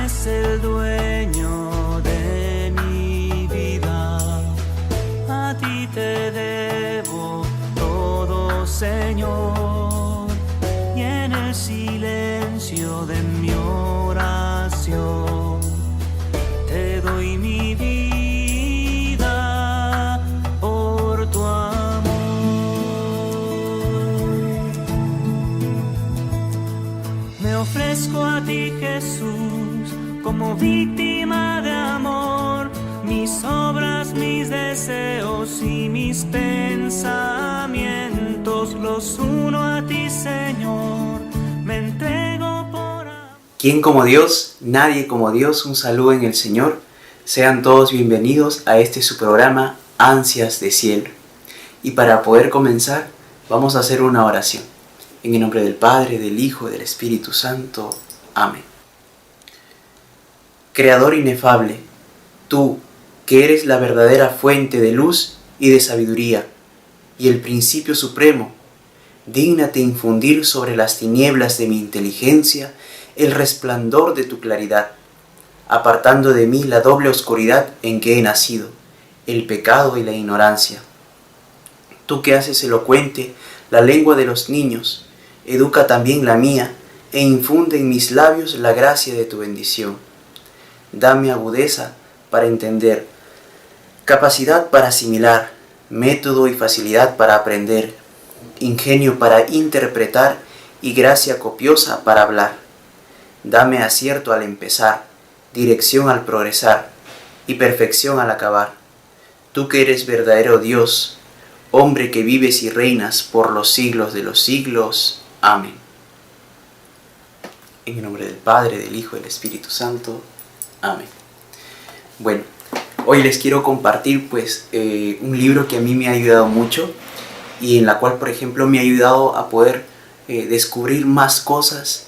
es el dueño de mi vida. A ti te debo todo, Señor, y en el silencio de mi oración te doy mi vida por tu amor. Me ofrezco a ti, Jesús, como víctima de amor. Mis obras, mis deseos y mis pensamientos los uno a ti, Señor. Me entrego por amor. ¿Quién como Dios? Nadie como Dios. Un saludo en el Señor. Sean todos bienvenidos a este su programa Ansias de Cielo. Y para poder comenzar, vamos a hacer una oración. En el nombre del Padre, del Hijo y del Espíritu Santo. Amén. Creador inefable, tú, que eres la verdadera fuente de luz y de sabiduría, y el principio supremo, dígnate infundir sobre las tinieblas de mi inteligencia el resplandor de tu claridad, apartando de mí la doble oscuridad en que he nacido, el pecado y la ignorancia. Tú que haces elocuente la lengua de los niños, educa también la mía, e infunde en mis labios la gracia de tu bendición. Dame agudeza para entender, capacidad para asimilar, método y facilidad para aprender, ingenio para interpretar y gracia copiosa para hablar. Dame acierto al empezar, dirección al progresar y perfección al acabar. Tú que eres verdadero Dios, hombre que vives y reinas por los siglos de los siglos. Amén. En el nombre del Padre, del Hijo y del Espíritu Santo. Amén. Bueno, hoy les quiero compartir un libro que a mí me ha ayudado mucho y en la cual, por ejemplo, me ha ayudado a poder descubrir más cosas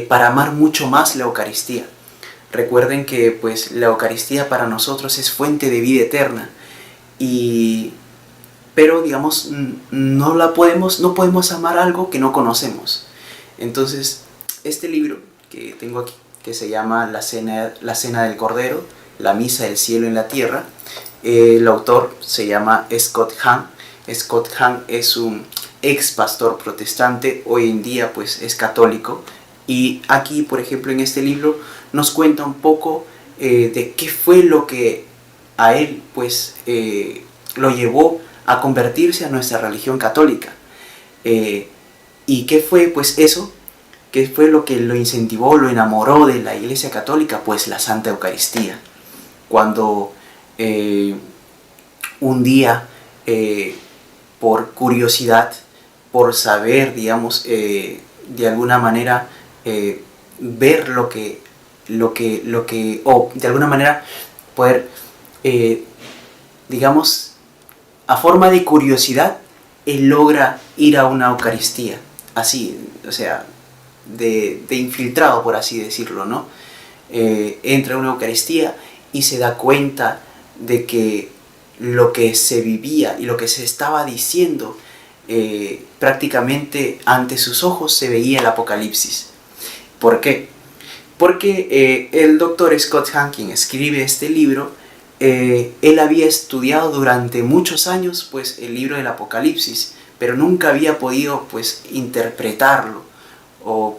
para amar mucho más la Eucaristía. Recuerden que pues la Eucaristía para nosotros es fuente de vida eterna, pero digamos no podemos amar algo que no conocemos. Entonces este libro que tengo aquí, que se llama La Cena del Cordero, la Misa del Cielo en la Tierra, el autor se llama Scott Hahn. Scott Hahn es un ex pastor protestante, hoy en día pues es católico, y aquí, por ejemplo, en este libro nos cuenta un poco de qué fue lo que a él pues lo llevó a convertirse a nuestra religión católica, y qué fue pues eso, qué fue lo que lo incentivó, lo enamoró de la Iglesia Católica, pues la Santa Eucaristía. Cuando un día, por curiosidad, por saber, digamos, de alguna manera ver o de alguna manera poder, digamos, a forma de curiosidad, él logra ir a una Eucaristía, así, o sea, de infiltrado, por así decirlo, ¿no? Entra a una Eucaristía y se da cuenta de que lo que se vivía y lo que se estaba diciendo, prácticamente ante sus ojos se veía el Apocalipsis. ¿Por qué? Porque el doctor Scott Hahn, quien escribe este libro, él había estudiado durante muchos años pues, el libro del Apocalipsis, pero nunca había podido pues, interpretarlo.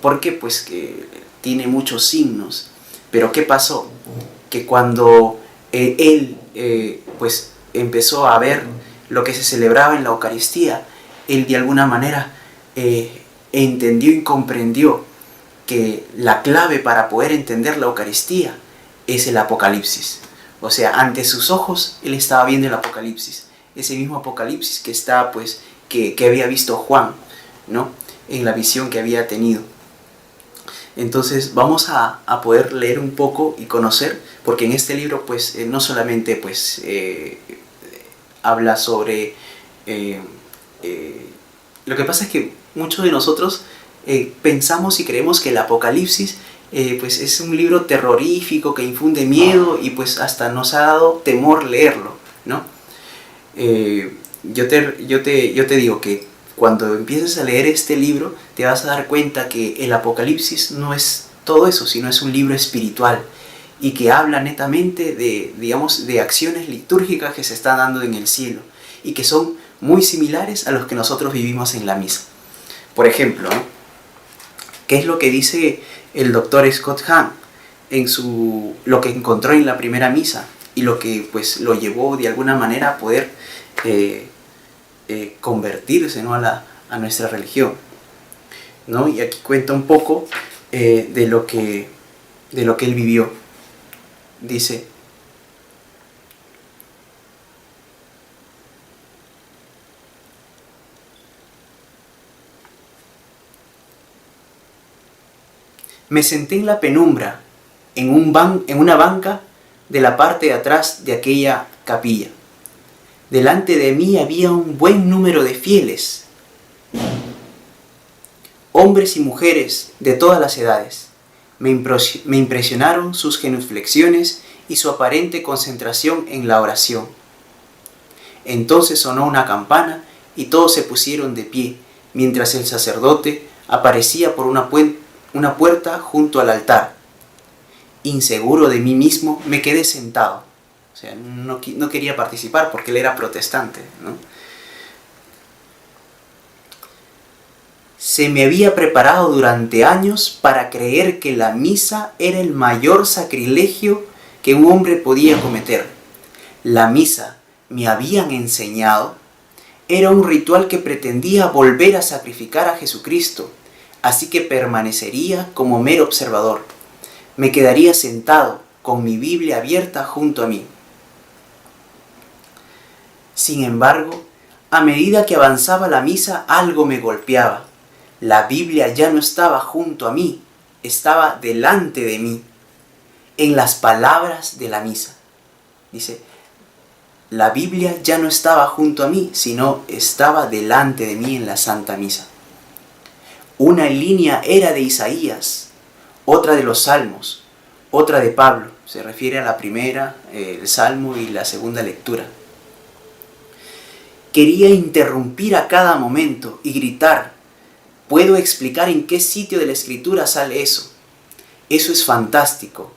¿Por qué? Pues que tiene muchos signos. Pero ¿qué pasó? Que cuando él pues, empezó a ver lo que se celebraba en la Eucaristía, él de alguna manera entendió y comprendió que la clave para poder entender la Eucaristía es el Apocalipsis. O sea, ante sus ojos él estaba viendo el Apocalipsis, ese mismo Apocalipsis que está, pues, que había visto Juan, ¿no? En la visión que había tenido. Entonces vamos a poder leer un poco y conocer, porque en este libro pues no solamente pues habla sobre lo que pasa es que muchos de nosotros pensamos y creemos que el Apocalipsis pues es un libro terrorífico que infunde miedo y pues hasta nos ha dado temor leerlo, ¿no? Yo te digo que cuando empieces a leer este libro te vas a dar cuenta que el Apocalipsis no es todo eso, sino es un libro espiritual y que habla netamente de, digamos, de acciones litúrgicas que se están dando en el cielo y que son muy similares a los que nosotros vivimos en la misa. Por ejemplo, ¿no? ¿Qué es lo que dice el doctor Scott Hahn en lo que encontró en la primera misa y lo que pues lo llevó de alguna manera a poder convertirse, ¿no? a nuestra religión, ¿no? Y aquí cuenta un poco de lo que él vivió. Dice: me senté en la penumbra, en una banca de la parte de atrás de aquella capilla. Delante de mí había un buen número de fieles, hombres y mujeres de todas las edades. Me impresionaron sus genuflexiones y su aparente concentración en la oración. Entonces sonó una campana y todos se pusieron de pie, mientras el sacerdote aparecía por una puerta junto al altar. Inseguro de mí mismo, me quedé sentado. O sea, no quería participar porque él era protestante, ¿no? Se me había preparado durante años para creer que la misa era el mayor sacrilegio que un hombre podía cometer. La misa, me habían enseñado, era un ritual que pretendía volver a sacrificar a Jesucristo, así que permanecería como mero observador. Me quedaría sentado con mi Biblia abierta junto a mí. Sin embargo, a medida que avanzaba la misa, algo me golpeaba. La Biblia ya no estaba junto a mí, estaba delante de mí, en las palabras de la misa. Dice, la Biblia ya no estaba junto a mí, sino estaba delante de mí en la Santa Misa. Una línea era de Isaías, otra de los Salmos, otra de Pablo. Se refiere a la primera, el Salmo, y la segunda lectura. Quería interrumpir a cada momento y gritar: ¿puedo explicar en qué sitio de la Escritura sale eso? Eso es fantástico.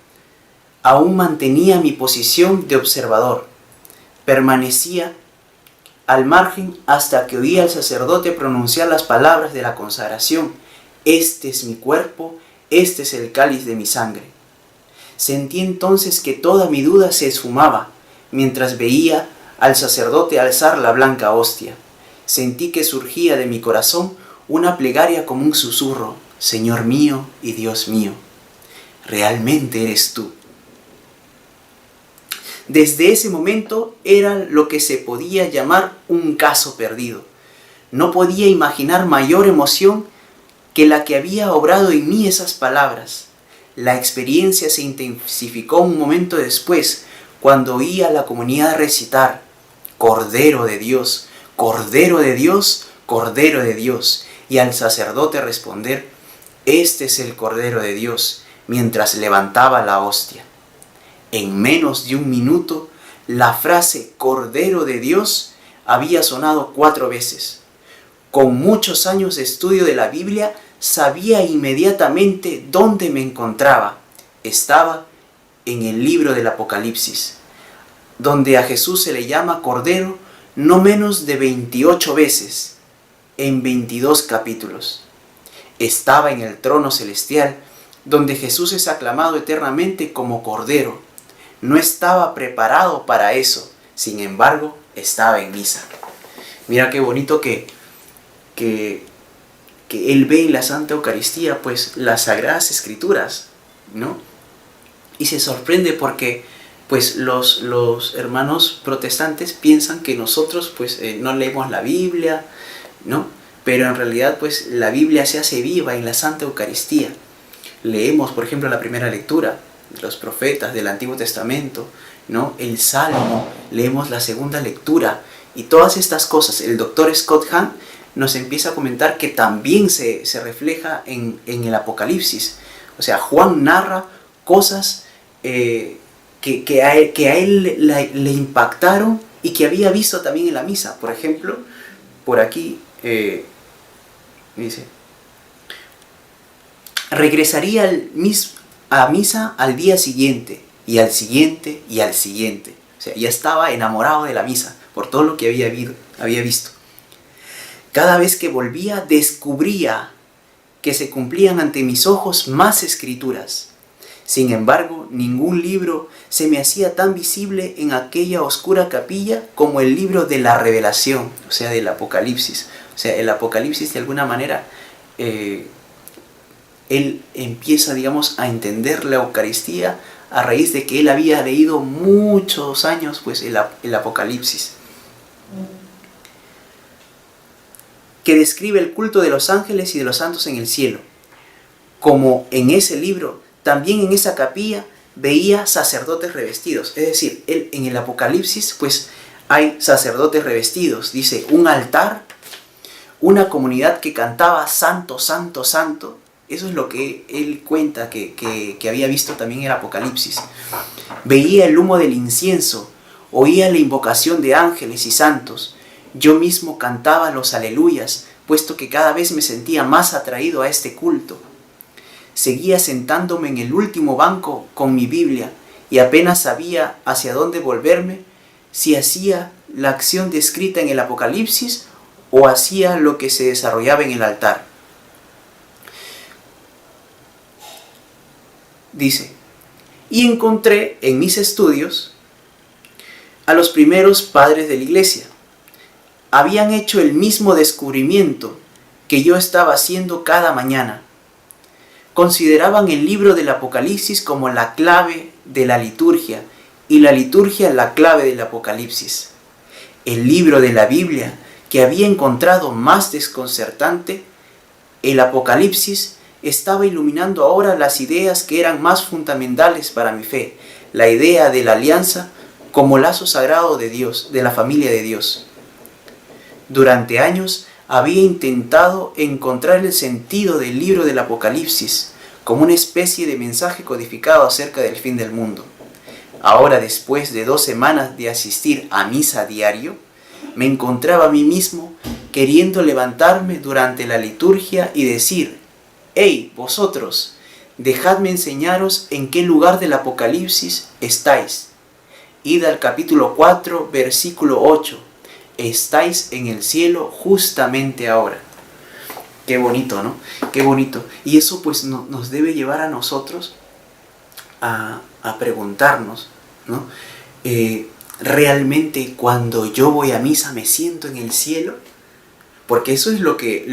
Aún mantenía mi posición de observador. Permanecía al margen hasta que oía al sacerdote pronunciar las palabras de la consagración: este es mi cuerpo, este es el cáliz de mi sangre. Sentí entonces que toda mi duda se esfumaba mientras veía al sacerdote alzar la blanca hostia. Sentí que surgía de mi corazón una plegaria como un susurro: Señor mío y Dios mío, realmente eres tú. Desde ese momento era lo que se podía llamar un caso perdido. No podía imaginar mayor emoción que la que había obrado en mí esas palabras. La experiencia se intensificó un momento después, cuando oí a la comunidad recitar: Cordero de Dios, Cordero de Dios, Cordero de Dios, y al sacerdote responder: este es el Cordero de Dios, mientras levantaba la hostia. En menos de un minuto, la frase Cordero de Dios había sonado 4 veces. Con muchos años de estudio de la Biblia, sabía inmediatamente dónde me encontraba. Estaba en el libro del Apocalipsis, donde a Jesús se le llama Cordero no menos de 28 veces, en 22 capítulos. Estaba en el trono celestial, donde Jesús es aclamado eternamente como Cordero. No estaba preparado para eso, sin embargo, estaba en misa. Mira qué bonito que él ve en la Santa Eucaristía pues las Sagradas Escrituras, ¿no? Y se sorprende porque pues los hermanos protestantes piensan que nosotros pues no leemos la Biblia, ¿no? Pero en realidad pues la Biblia se hace viva en la Santa Eucaristía. Leemos, por ejemplo, la primera lectura, los profetas del Antiguo Testamento, ¿no? El Salmo, leemos la segunda lectura, y todas estas cosas el doctor Scott Hahn nos empieza a comentar que también se refleja en el Apocalipsis. O sea, Juan narra cosas que a él le impactaron y que había visto también en la misa. Por ejemplo, por aquí dice: regresaría a misa al día siguiente, y al siguiente, y al siguiente. O sea, ya estaba enamorado de la misa, por todo lo que había visto. Cada vez que volvía, descubría que se cumplían ante mis ojos más escrituras. Sin embargo, ningún libro se me hacía tan visible en aquella oscura capilla como el libro de la Revelación, o sea, del Apocalipsis. O sea, el Apocalipsis, de alguna manera, él empieza, digamos, a entender la Eucaristía a raíz de que él había leído muchos años, pues, el Apocalipsis, que describe el culto de los ángeles y de los santos en el cielo. Como en ese libro, también en esa capilla veía sacerdotes revestidos. Es decir, en el Apocalipsis, pues, hay sacerdotes revestidos. Dice, un altar, una comunidad que cantaba santo, santo, santo. Eso es lo que él cuenta que había visto también en el Apocalipsis. Veía el humo del incienso, oía la invocación de ángeles y santos. Yo mismo cantaba los aleluyas, puesto que cada vez me sentía más atraído a este culto. Seguía sentándome en el último banco con mi Biblia y apenas sabía hacia dónde volverme, si hacía la acción descrita en el Apocalipsis o hacía lo que se desarrollaba en el altar. Dice, y encontré en mis estudios a los primeros padres de la iglesia. Habían hecho el mismo descubrimiento que yo estaba haciendo cada mañana. Consideraban el libro del Apocalipsis como la clave de la liturgia y la liturgia la clave del Apocalipsis. El libro de la Biblia que había encontrado más desconcertante, el Apocalipsis, estaba iluminando ahora las ideas que eran más fundamentales para mi fe, la idea de la alianza como lazo sagrado de Dios, de la familia de Dios. Durante años había intentado encontrar el sentido del libro del Apocalipsis como una especie de mensaje codificado acerca del fin del mundo. Ahora, después de 2 semanas de asistir a misa diario, me encontraba a mí mismo queriendo levantarme durante la liturgia y decir: «Hey, vosotros, dejadme enseñaros en qué lugar del Apocalipsis estáis. Id al capítulo 4, versículo 8. Estáis en el cielo justamente ahora». Qué bonito, ¿no? Qué bonito. Y eso pues nos debe llevar a nosotros a preguntarnos, ¿no? ¿Realmente cuando yo voy a misa me siento en el cielo? Porque eso es lo que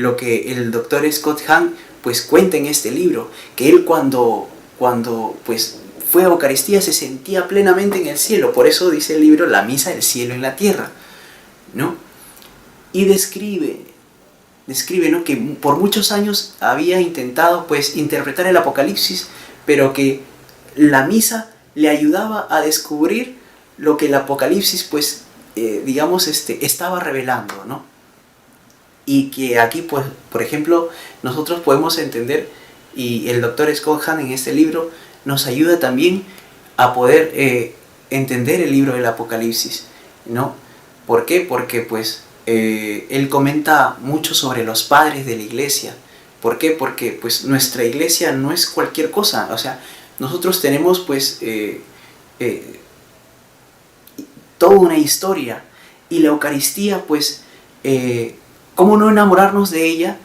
el doctor Scott Hahn pues cuenta en este libro, que él cuando pues fue a Eucaristía se sentía plenamente en el cielo. Por eso dice el libro La misa del cielo en la tierra, ¿no? Y describe, ¿no?, que por muchos años había intentado pues interpretar el Apocalipsis, pero que la misa le ayudaba a descubrir lo que el Apocalipsis pues estaba revelando, ¿no? Y que aquí pues, por ejemplo, nosotros podemos entender, y el doctor Scott Hahn en este libro nos ayuda también a poder entender el libro del Apocalipsis, ¿no? ¿Por qué? Porque pues él comenta mucho sobre los padres de la iglesia. ¿Por qué? Porque pues nuestra iglesia no es cualquier cosa. O sea, nosotros tenemos pues toda una historia, y la Eucaristía pues ¿cómo no enamorarnos de ella?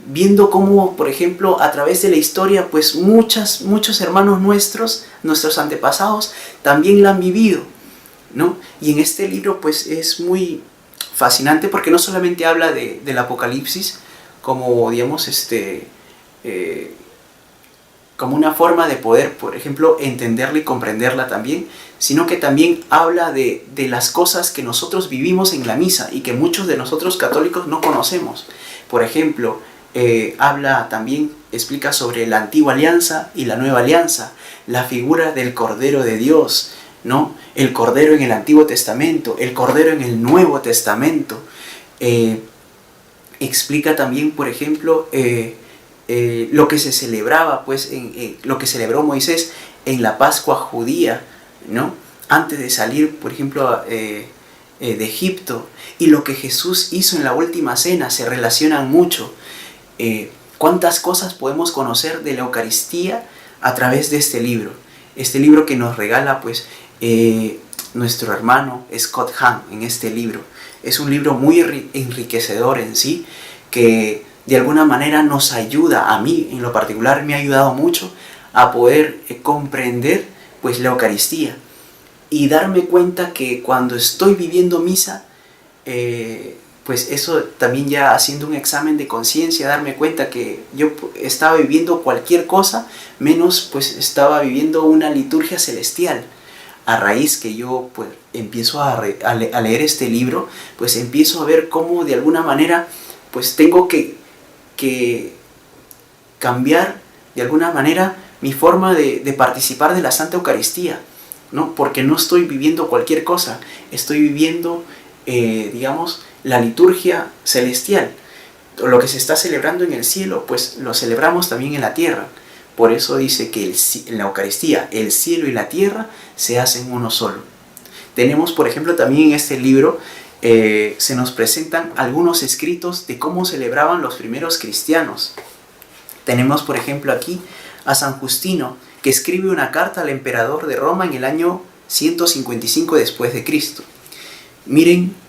Viendo cómo, por ejemplo, a través de la historia, pues muchos hermanos nuestros antepasados, también la han vivido, ¿no? Y en este libro, pues, es muy fascinante porque no solamente habla del Apocalipsis como, digamos, como una forma de poder, por ejemplo, entenderla y comprenderla también, sino que también habla de las cosas que nosotros vivimos en la misa y que muchos de nosotros católicos no conocemos. Por ejemplo, explica sobre la antigua alianza y la nueva alianza, la figura del Cordero de Dios, ¿no? El Cordero en el Antiguo Testamento, el Cordero en el Nuevo Testamento. Explica también, por ejemplo, lo que se celebraba, pues, lo que celebró Moisés en la Pascua judía, ¿no? Antes de salir, por ejemplo, de Egipto, y lo que Jesús hizo en la última cena se relacionan mucho. ¿Cuántas cosas podemos conocer de la Eucaristía a través de este libro? Este libro que nos regala pues nuestro hermano Scott Hahn en este libro. Es un libro muy enriquecedor en sí, que de alguna manera nos ayuda, a mí en lo particular me ha ayudado mucho a poder comprender pues la Eucaristía y darme cuenta que cuando estoy viviendo misa, pues eso también ya haciendo un examen de conciencia, darme cuenta que yo estaba viviendo cualquier cosa, menos pues estaba viviendo una liturgia celestial. A raíz que yo pues empiezo a leer este libro, pues empiezo a ver cómo de alguna manera pues tengo que cambiar de alguna manera mi forma de participar de la Santa Eucaristía, ¿no? Porque no estoy viviendo cualquier cosa, estoy viviendo, digamos, la liturgia celestial. Lo que se está celebrando en el cielo, pues lo celebramos también en la tierra. Por eso dice que en la Eucaristía el cielo y la tierra se hacen uno solo. Tenemos, por ejemplo, también en este libro se nos presentan algunos escritos de cómo celebraban los primeros cristianos. Tenemos, por ejemplo, aquí a San Justino, que escribe una carta al emperador de Roma en el año 155 después de Cristo. Miren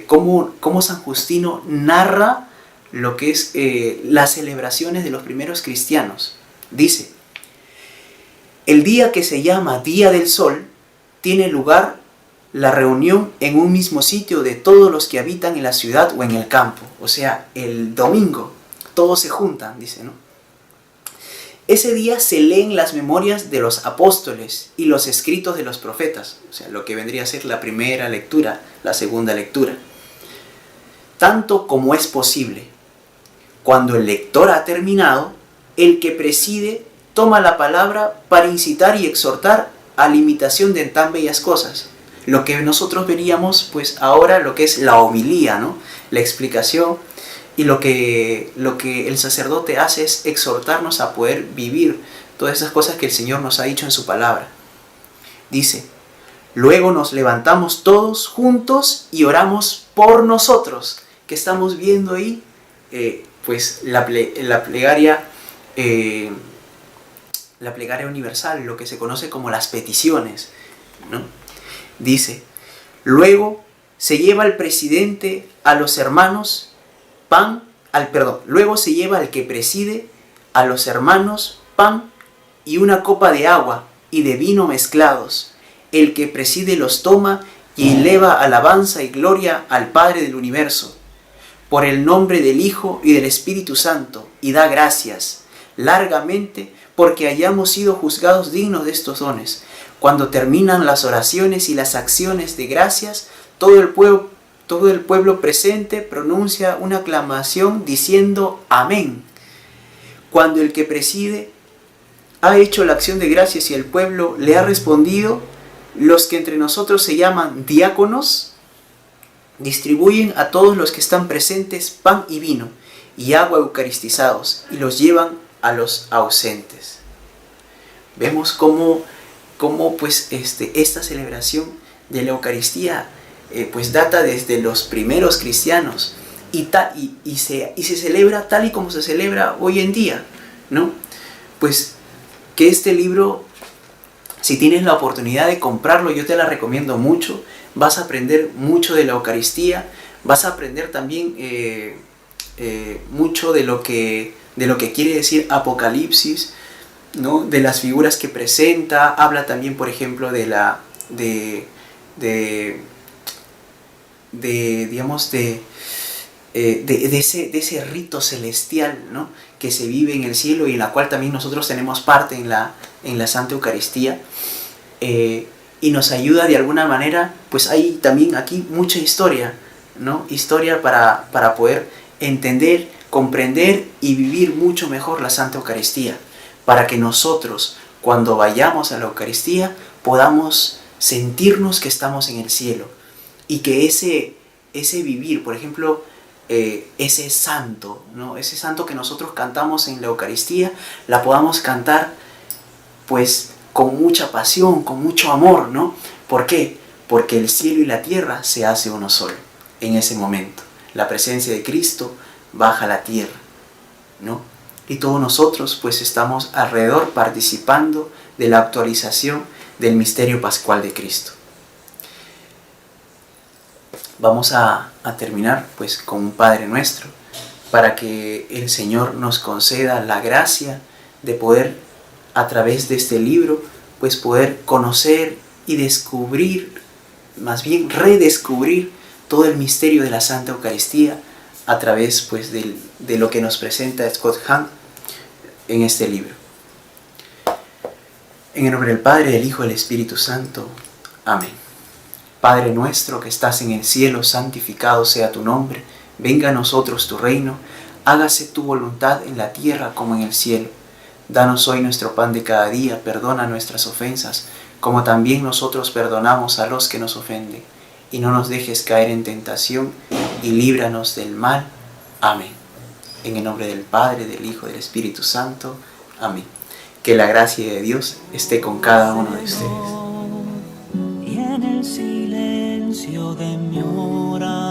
cómo San Justino narra lo que es las celebraciones de los primeros cristianos. Dice: el día que se llama Día del Sol tiene lugar la reunión en un mismo sitio de todos los que habitan en la ciudad o en el campo. O sea, el domingo todos se juntan, dice, ¿no? Ese día se leen las memorias de los apóstoles y los escritos de los profetas, o sea, lo que vendría a ser la primera lectura, la segunda lectura, tanto como es posible. Cuando el lector ha terminado, el que preside toma la palabra para incitar y exhortar a la imitación de tan bellas cosas. Lo que nosotros veríamos pues ahora, lo que es la homilía, ¿no? La explicación, y lo que el sacerdote hace es exhortarnos a poder vivir todas esas cosas que el Señor nos ha dicho en su palabra. Dice: luego nos levantamos todos juntos y oramos por nosotros, que estamos viendo ahí pues la plegaria universal, lo que se conoce como las peticiones, ¿no? Dice: luego se lleva el presidente a los hermanos luego se lleva al que preside a los hermanos pan y una copa de agua y de vino mezclados. El que preside los toma y eleva alabanza y gloria al Padre del universo, por el nombre del Hijo y del Espíritu Santo, y da gracias largamente porque hayamos sido juzgados dignos de estos dones. Cuando terminan las oraciones y las acciones de gracias, todo el pueblo presente pronuncia una aclamación diciendo amén. Cuando el que preside ha hecho la acción de gracias y el pueblo le ha respondido, los que entre nosotros se llaman diáconos distribuyen a todos los que están presentes pan y vino y agua eucaristizados y los llevan a los ausentes. Vemos cómo pues esta celebración de la Eucaristía pues data desde los primeros cristianos y se celebra tal y como se celebra hoy en día, ¿no? Pues que este libro, si tienes la oportunidad de comprarlo, yo te la recomiendo mucho. Vas a aprender mucho de la Eucaristía, vas a aprender también mucho de lo que quiere decir Apocalipsis, ¿no? De las figuras que presenta. Habla también, por ejemplo, de ese rito celestial, ¿no? Que se vive en el cielo y en la cual también nosotros tenemos parte en la Santa Eucaristía, y nos ayuda de alguna manera. Pues hay también aquí mucha historia, ¿no? Historia para poder entender, comprender y vivir mucho mejor la Santa Eucaristía, para que nosotros cuando vayamos a la Eucaristía podamos sentirnos que estamos en el cielo, y que ese vivir, por ejemplo, ese santo, ¿no? Ese santo que nosotros cantamos en la Eucaristía, la podamos cantar pues con mucha pasión, con mucho amor, ¿no? ¿Por qué? Porque el cielo y la tierra se hace uno solo en ese momento. La presencia de Cristo baja a la tierra, ¿no? Y todos nosotros pues estamos alrededor participando de la actualización del misterio pascual de Cristo. Vamos a terminar pues con un Padre Nuestro, para que el Señor nos conceda la gracia de poder, a través de este libro, pues poder conocer y descubrir, más bien redescubrir, todo el misterio de la Santa Eucaristía a través pues de lo que nos presenta Scott Hahn en este libro. En el nombre del Padre, del Hijo y del Espíritu Santo. Amén. Padre nuestro que estás en el cielo, santificado sea tu nombre. Venga a nosotros tu reino. Hágase tu voluntad en la tierra como en el cielo. Danos hoy nuestro pan de cada día. Perdona nuestras ofensas, como también nosotros perdonamos a los que nos ofenden. Y no nos dejes caer en tentación, y líbranos del mal. Amén. En el nombre del Padre, del Hijo y del Espíritu Santo. Amén. Que la gracia de Dios esté con cada uno de ustedes. Y en el silencio de mi oración